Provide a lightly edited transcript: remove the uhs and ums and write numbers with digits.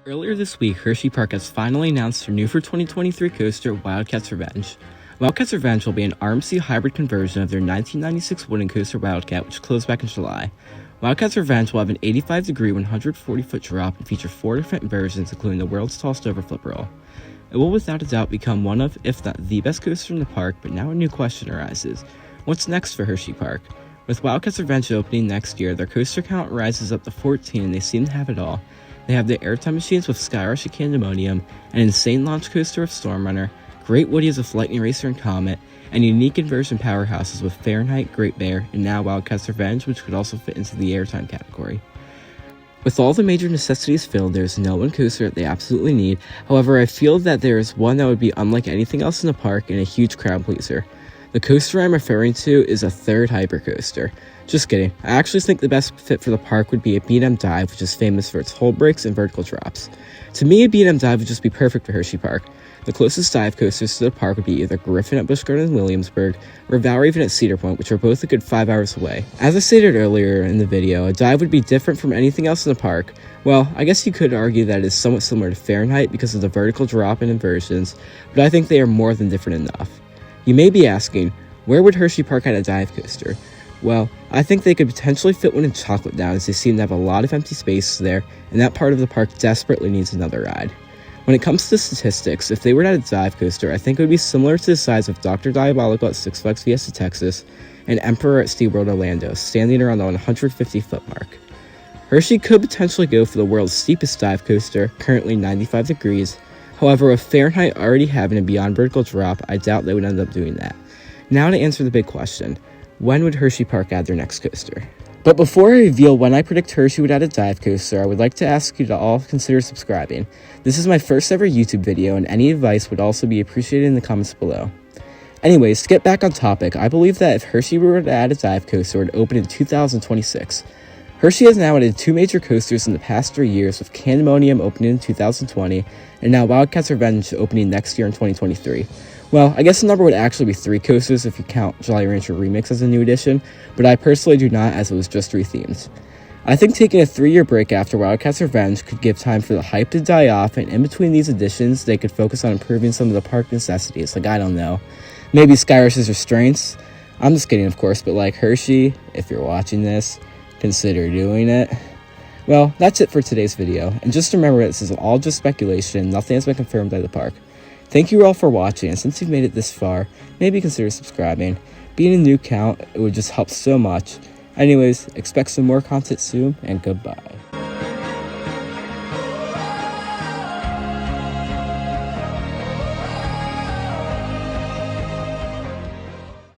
Earlier this week, Hershey Park has finally announced their new for 2023 coaster, Wildcats Revenge. Wildcats Revenge will be an RMC Hybrid conversion of their 1996 wooden coaster Wildcat, which closed back in July. Wildcats Revenge will have an 85-degree, 140-foot drop and feature 4 different versions, including the world's tallest overflip roll. It will without a doubt become one of, if not the best coaster in the park, but now a new question arises. What's next for Hershey Park? With Wildcats Revenge opening next year, their coaster count rises up to 14 and they seem to have it all. They have the airtime machines with Skyrush and Candemonium, an insane launch coaster with Stormrunner, great woodies with Lightning Racer and Comet, and unique inversion powerhouses with Fahrenheit, Great Bear, and now Wildcats Revenge, which could also fit into the airtime category. With all the major necessities filled, there is no one coaster that they absolutely need. However, I feel that there is one that would be unlike anything else in the park and a huge crowd pleaser. The coaster I'm referring to is a third hyper coaster. Just kidding. I actually think the best fit for the park would be a Mdive, which is famous for its hold breaks and vertical drops. To me, a Mdive would just be perfect for Hershey Park. The closest dive coasters to the park would be either Griffin at Busch Gardens in Williamsburg, or Valravn at Cedar Point, which are both a good 5 hours away. As I stated earlier in the video, a dive would be different from anything else in the park. Well, I guess you could argue that it is somewhat similar to Fahrenheit because of the vertical drop and inversions, but I think they are more than different enough. You may be asking, where would Hershey Park have a dive coaster? Well, I think they could potentially fit one in Chocolate Down, as they seem to have a lot of empty space there, and that part of the park desperately needs another ride. When it comes to statistics, if they were to add a dive coaster, I think it would be similar to the size of Dr. Diabolical at Six Flags Fiesta Texas and Emperor at SeaWorld Orlando, standing around the 150-foot mark. Hershey could potentially go for the world's steepest dive coaster, currently 95 degrees. However, with Fahrenheit already having a beyond vertical drop, I doubt they would end up doing that. Now to answer the big question, when would Hershey Park add their next coaster? But before I reveal when I predict Hershey would add a dive coaster, I would like to ask you to all consider subscribing. This is my first ever YouTube video, and any advice would also be appreciated in the comments below. Anyways, to get back on topic, I believe that if Hershey were to add a dive coaster, it would open in 2026. Hershey has now added 2 major coasters in the past 3 years, with Candemonium opening in 2020, and now Wildcats Revenge opening next year in 2023. Well, I guess the number would actually be 3 coasters if you count Jolly Rancher Remix as a new addition, but I personally do not, as it was just rethemed. I think taking a 3-year break after Wildcats Revenge could give time for the hype to die off, and in between these additions, they could focus on improving some of the park necessities, like, I don't know, maybe Skyrush's restraints. I'm just kidding, of course, but like Hershey, if you're watching this, consider doing it. Well, that's it for today's video, and just remember this is all just speculation, nothing has been confirmed by the park. Thank you all for watching, and since you've made it this far, maybe consider subscribing. Being a new account, it would just help so much. Anyways, expect some more content soon, and goodbye.